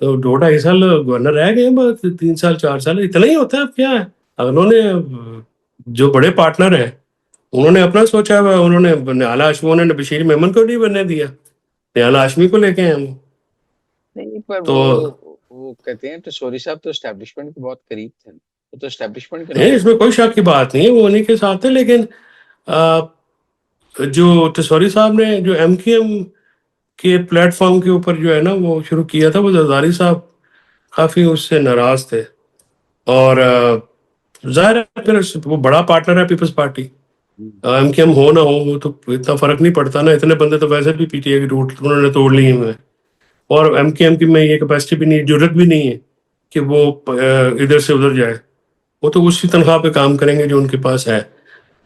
B: تو 2-2.5 سال گورنر رہ گئے ہیں، بس 3 سال 4 سال اتنا ہی ہوتا ہے. اب کیا ہے، انہوں نے جو بڑے پارٹنر ہیں انہوں نے اپنا سوچا ہوا، انہوں نے نہال ہاشمی، انہوں نے بشیر میمن کو نہیں بننے دیا، نہال ہاشمی کو لے کے ہیں ہم.
A: نہیں پر
B: تو
A: وہ کہتے ہیں ٹسوری صاحب تو اسٹیبلشمنٹ کے بہت قریب تھے، وہ تو اسٹیبلشمنٹ کے
B: نہیں،
A: نمائندے.
B: اس میں کوئی شک کی بات نہیں ہے، وہ انہیں کے ساتھ ہے. لیکن جو ٹسوری صاحب نے جو ایم کیو ایم کے پلیٹ فارم کے اوپر جو ہے نا وہ شروع کیا تھا، وہ زرداری صاحب کافی اس سے ناراض تھے. اور ظاہر ہے پھر وہ بڑا پارٹنر ہے Peoples Party, M Q M ہو نہ ہو وہ تو اتنا فرق نہیں پڑتا نا. اتنے بندے تو ویسے بھی پی ٹی آئی کی روٹ انہوں نے توڑ لیے ہوئے ہیں، اور ایم کیو ایم کی میں یہ کیپیسٹی بھی نہیں، ضرورت بھی نہیں ہے کہ وہ ادھر سے ادھر جائے. وہ تو اسی تنخواہ پہ کام کریں گے جو ان کے پاس ہے.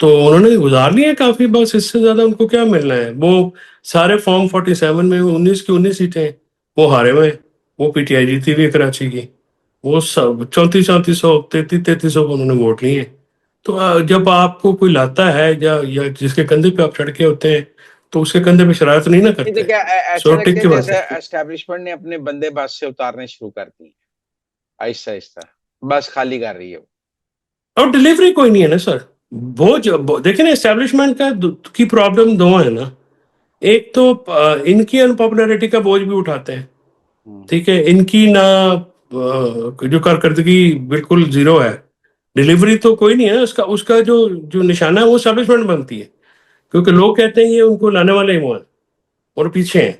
B: تو انہوں نے گزار لیے کافی، بس اس سے زیادہ ان کو کیا ملنا ہے. وہ سارے فارم 47 میں 19 کی 19 سیٹیں وہ ہارے ہوئے ہیں. وہ پی ٹی آئی جیتی ہوئی ہے کراچی کی، وہ سب 3400 3300 کو انہوں نے ووٹ لیے. تو جب آپ کو کوئی لاتا ہے یا جس کے کندھے پہ آپ چڑھ کے ہوتے ہیں تو اس کے کندھے پہ شرارت نہیں نہ
A: نہیں تو
B: کرتے.
A: کیا ایسا
B: سو
A: لگتا
B: ٹک
A: ہے
B: کی بات
A: جیسے
B: ہے.
A: اسٹیبلشمنٹ نے اپنے بندے بس سے اتارنے شروع کر دی آہستہ آہستہ، بس خالی کر رہی ہے وہ.
B: اور ڈلیوری کوئی نہیں ہے نا سر. وہ دیکھیں نا، اسٹیبلشمنٹ کی پرابلم دو ہے نا. ایک تو ان کی ان پاپولیرٹی کا بوجھ بھی اٹھاتے ہیں، ٹھیک ہے، ان کی نہ جو کارکردگی بالکل زیرو ہے. ڈلیوری تو کوئی نہیں ہے نا. اس کا جو نشانہ ہے وہ اسٹیبلشمنٹ بنتی ہے، کیونکہ لوگ کہتے ہیں یہ ان کو لانے والے ہی وہ ہیں اور پیچھے ہیں،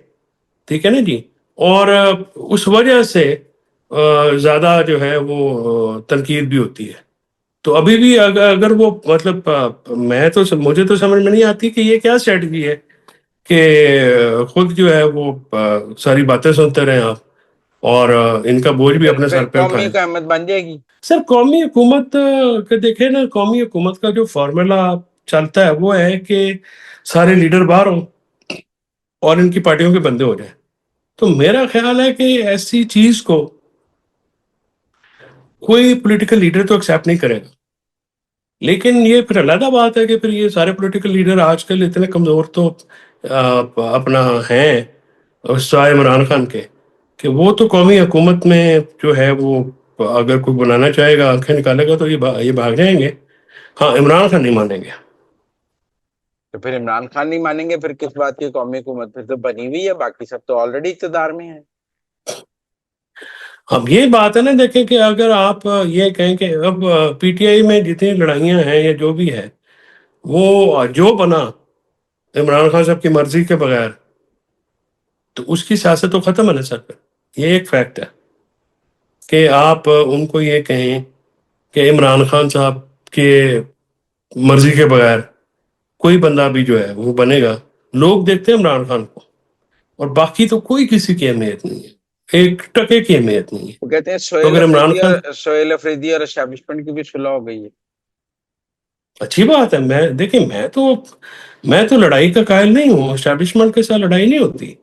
B: ٹھیک ہے نا جی. اور اس وجہ سے زیادہ جو ہے وہ تنقید بھی ہوتی ہے. تو ابھی بھی اگر وہ مطلب مجھے تو سمجھ میں نہیں آتی کہ یہ کیا اسٹریٹجی ہے کہ خود جو ہے وہ ساری باتیں سنتے رہیں آپ اور ان کا بوجھ بھی اپنے
A: پھر
B: سر پہ
A: قومی
B: اٹھائیں.
A: قیامت بن جائے گی.
B: سر قومی حکومت کے دیکھیں نا، قومی حکومت کا جو فارمولا چلتا ہے وہ ہے کہ سارے لیڈر باہر ہوں اور ان کی پارٹیوں کے بندے ہو جائیں. تو میرا خیال ہے کہ ایسی چیز کو کوئی پولیٹیکل لیڈر تو ایکسیپٹ نہیں کرے گا. لیکن یہ پھر علیحدہ بات ہے کہ پھر یہ سارے پولیٹیکل لیڈر آج کل اتنے کمزور تو اپنا ہیں سوائے عمران خان کے، کہ وہ تو قومی حکومت میں جو ہے وہ اگر کوئی بنانا چاہے گا، آنکھیں نکالے گا تو یہ بھاگ جائیں گے. ہاں، عمران خان نہیں مانیں گے.
A: تو پھر عمران خان نہیں مانیں گے، پھر کس بات کی قومی حکومت؟ پھر تو بنی ہوئی ہے، باقی سب تو آلریڈی اقتدار میں ہیں.
B: اب یہ بات ہے نا، دیکھیں کہ اگر آپ یہ کہیں کہ اب پی ٹی آئی میں جتنی لڑائیاں ہیں یا جو بھی ہے، وہ جو بنا عمران خان صاحب کی مرضی کے بغیر تو اس کی سیاست تو ختم ہے نا سر. یہ ایک فیکٹ ہے کہ آپ ان کو یہ کہیں کہ عمران خان صاحب کے مرضی کے بغیر کوئی بندہ بھی جو ہے وہ بنے گا، لوگ دیکھتے ہیں عمران خان کو، اور باقی تو کوئی کسی کی اہمیت نہیں ہے، ایک ٹکے کی اہمیت نہیں ہے.
A: وہ کہتے ہیں
B: تو اگر عمران خان،
A: سہیل افریدی اور اسٹیبلشمنٹ کی بھی صلح ہو گئی ہے.
B: اچھی بات ہے. دیکھیں میں تو لڑائی کا قائل نہیں ہوں. اسٹیبلشمنٹ کے ساتھ لڑائی نہیں ہوتی،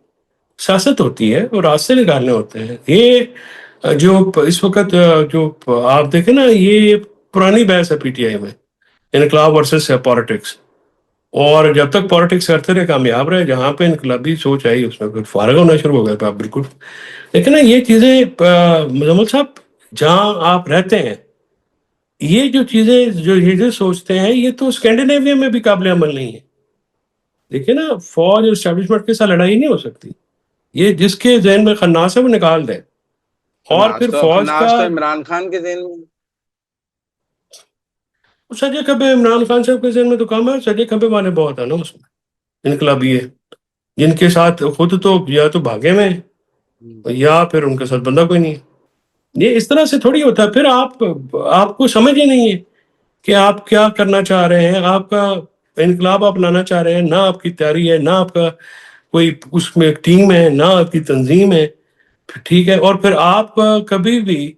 B: سیاست ہوتی ہے اور راستے نکالنے ہوتے ہیں. یہ جو اس وقت جو آپ دیکھیں نا، یہ پرانی بحث ہے پی ٹی آئی میں، انقلاب ورسز پالیٹکس. اور جب تک پالیٹکس کرتے رہے کامیاب رہے. جہاں پہ انقلابی سوچ آئی اس میں پھر فارغ ہونا شروع ہو گیا تھا بالکل. لیکن نا یہ چیزیں مزمل صاحب جہاں آپ رہتے ہیں، یہ جو چیزیں سوچتے ہیں، یہ تو اسکینڈینیویا میں بھی قابل عمل نہیں ہے. دیکھیں نا، فوج اور اسٹیبلشمنٹ کے ساتھ لڑائی نہیں ہو سکتی. یہ جس کے ذہن میں خناس ہے وہ نکال دے. اور پھر فوج کا
A: خناس تو عمران خان کے ذہن میں.
B: سجے کھبے عمران خان صاحب کے ذہن میں تو کم ہے، سجے کھبے والے بہت ہیں نا اس میں انقلابی ہے، جن کے ساتھ خود تو یا تو بھاگے میں یا پھر ان کے ساتھ بندہ کوئی نہیں ہے. یہ اس طرح سے تھوڑی ہوتا ہے. پھر آپ کو سمجھ ہی نہیں ہے کہ آپ کیا کرنا چاہ رہے ہیں. آپ کا انقلاب آپ لانا چاہ رہے ہیں، نہ آپ کی تیاری ہے، نہ آپ کا کوئی اس میں ایک ٹیم ہے، نہ آپ کی تنظیم ہے، ٹھیک ہے. اور پھر آپ کبھی بھی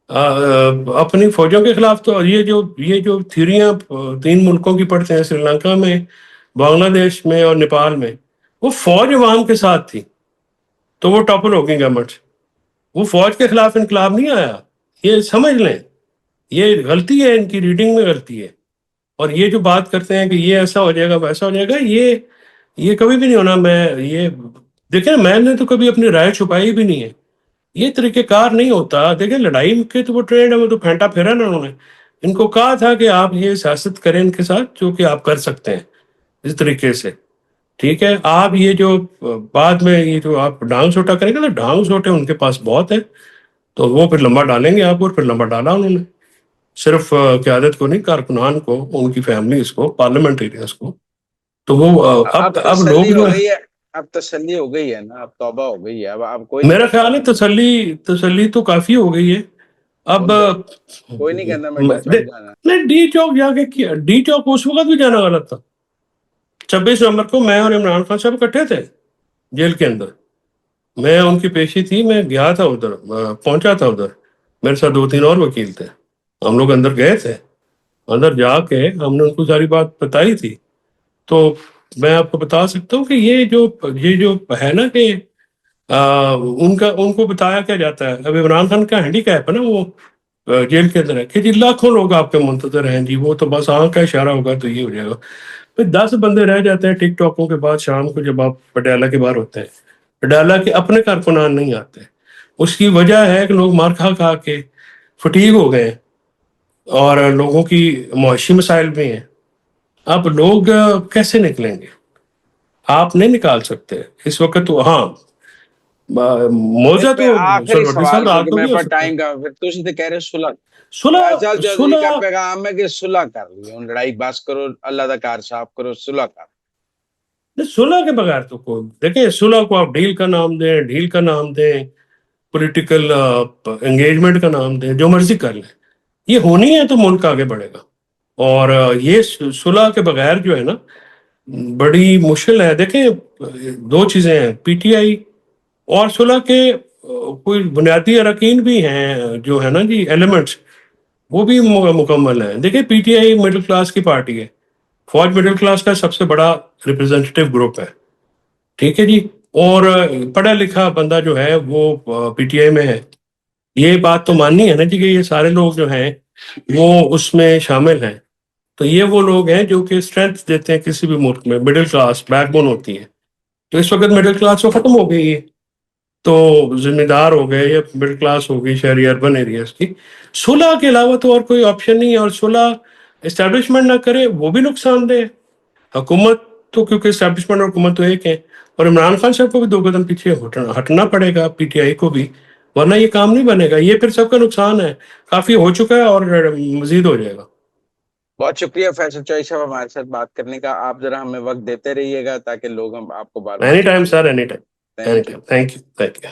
B: اپنی فوجوں کے خلاف تو یہ جو تھیوریاں 3 ملکوں کی پڑھتے ہیں، سری لنکا میں، بنگلہ دیش میں اور نیپال میں، وہ فوج عوام کے ساتھ تھی تو وہ ٹاپل ہو گئی گورنمنٹ. وہ فوج کے خلاف انقلاب نہیں آیا. یہ سمجھ لیں، یہ غلطی ہے، ان کی ریڈنگ میں غلطی ہے. اور یہ جو بات کرتے ہیں کہ یہ ایسا ہو جائے گا ویسا ہو جائے گا، یہ کبھی بھی نہیں ہونا. دیکھیں میں نے تو کبھی اپنی رائے چھپائی بھی نہیں ہے. یہ طریقہ کار نہیں ہوتا. دیکھیں لڑائی کے تو وہ ٹرینڈ ہے, وہ تو پھینٹا پھیرا نا انہوں نے. ان کو کہا تھا کہ آپ یہ سیاست کریں ان کے ساتھ جو کہ آپ کر سکتے ہیں اس طریقے سے. ٹھیک ہے, آپ یہ جو بعد میں یہ جو آپ ڈھانگ سوٹا کریں گے نا, ڈھانگ سوٹے ان کے پاس بہت ہے, تو وہ پھر لمبا ڈالیں گے آپ, اور پھر لمبا ڈالا انہوں نے, صرف قیادت کو نہیں, کارکنان کو, ان کی فیملیز کو, پارلیمنٹیرینس کو. تو وہ
A: اب
B: اب لوگ
A: تسلی
B: جو
A: ہو
B: ہے,
A: گئی ہے, اب تسلی ہو گئی ہے نا, اب توبہ ہو گئی ہے, اب کوئی نہیں
B: میرا
A: کرتا
B: خیال ہے تسلی تو کافی ہو گئی ہے. اب
A: کوئی نہیں کہتا میں ڈی چوک جانا.
B: نہیں, ڈی چوک جا کے کیا, ڈی چوک اس وقت بھی جانا غلط تھا. 26 نومبر کو میں اور عمران خان صاحب اکٹھے تھے جیل کے اندر. میں ان کی پیشی تھی, میں گیا تھا ادھر, پہنچا تھا ادھر, میرے ساتھ 2-3 اور وکیل تھے. ہم لوگ اندر گئے تھے, اندر جا کے ہم نے ان کو ساری بات بتائی تھی. تو میں آپ کو بتا سکتا ہوں کہ یہ جو ہے نا کہ ان کو بتایا کیا جاتا ہے. اب عمران خان کا ہینڈی کیپ ہے نا, وہ جیل کے اندر ہے کہ جی لاکھوں لوگ آپ کے منتظر ہیں جی, وہ تو بس آنکھ کا اشارہ ہوگا تو یہ ہو جائے گا. پھر 10 بندے رہ جاتے ہیں ٹک ٹاکوں کے بعد شام کو, جب آپ پٹیالہ کے باہر ہوتے ہیں. پٹیالہ کے اپنے کارکنان نہیں آتے. اس کی وجہ ہے کہ لوگ مار کھا کھا کے فٹیگ ہو گئے, اور لوگوں کی معاشی مسائل بھی ہیں. اب لوگ کیسے نکلیں گے؟ آپ نہیں نکال سکتے اس وقت. تو ہاں, موزہ
A: ایک
B: تو
A: آخری
B: سرورتی صاحب
A: سوال
B: رات
A: کیونکہ
B: کو
A: میرے
B: بھی ہو
A: پاس
B: سکتا ہے.
A: ٹائم کا, پھر تسی تو کہہ رہے صلح. فیصل
B: صلح
A: چودھری کا
B: صلح
A: پیغام ہے کہ صلح کر لیو, لڑائی بس کرو, اللہ دا کار صاف کرو, صلح کر.
B: صلح کے بغیر تو کوئی, دیکھیں صلح کو آپ ڈیل کا نام دیں, ڈیل کا نام دیں, پولیٹیکل انگیجمنٹ کا نام دیں, جو مرضی کر لیں, یہ ہونی ہے تو ملک آگے بڑھے گا. اور یہ صلح کے بغیر جو ہے نا بڑی مشکل ہے. دیکھیں 2 چیزیں ہیں, پی ٹی آئی اور صلح کے کوئی بنیادی اراکین بھی ہیں جو ہے نا جی ایلیمنٹس, وہ بھی مکمل ہیں. دیکھیں P T I middle class کی پارٹی ہے, فوج مڈل کلاس کا سب سے بڑا ریپرزینٹیو گروپ ہے. ٹھیک ہے جی, اور پڑھا لکھا بندہ جو ہے وہ پی ٹی آئی میں ہے. یہ بات تو ماننی ہے نا جی کہ یہ سارے لوگ جو ہیں وہ اس میں شامل ہیں. تو یہ وہ لوگ ہیں جو کہ اسٹرینتھ دیتے ہیں کسی بھی ملک میں, مڈل کلاس بیک بون ہوتی ہے. تو اس وقت مڈل کلاس تو ختم ہو گئی ہے, تو ذمہ دار ہو گئے, یا مڈل کلاس ہو گئی شہری اربن ایریاز کی. صلح کے علاوہ تو اور کوئی آپشن نہیں ہے, اور صلح اسٹیبلشمنٹ نہ کرے وہ بھی نقصان دہ. حکومت تو کیونکہ اسٹیبلشمنٹ اور حکومت تو ایک ہے, اور عمران خان صاحب کو بھی 2 قدم پیچھے ہٹنا پڑے گا, پی ٹی آئی کو بھی, ورنہ یہ کام نہیں بنے گا. یہ پھر سب کا نقصان ہے, کافی ہو چکا ہے اور مزید ہو جائے گا.
A: بہت شکریہ فیصل چوہدری صاحب ہمارے ساتھ بات کرنے کا. آپ ذرا ہمیں وقت دیتے رہیے گا تاکہ لوگ ہم آپ کو بار بار
B: اینی ٹائم
A: سوال
B: سر,
A: کریں.
B: Any time, any
A: thank you.
B: Time. Thank you.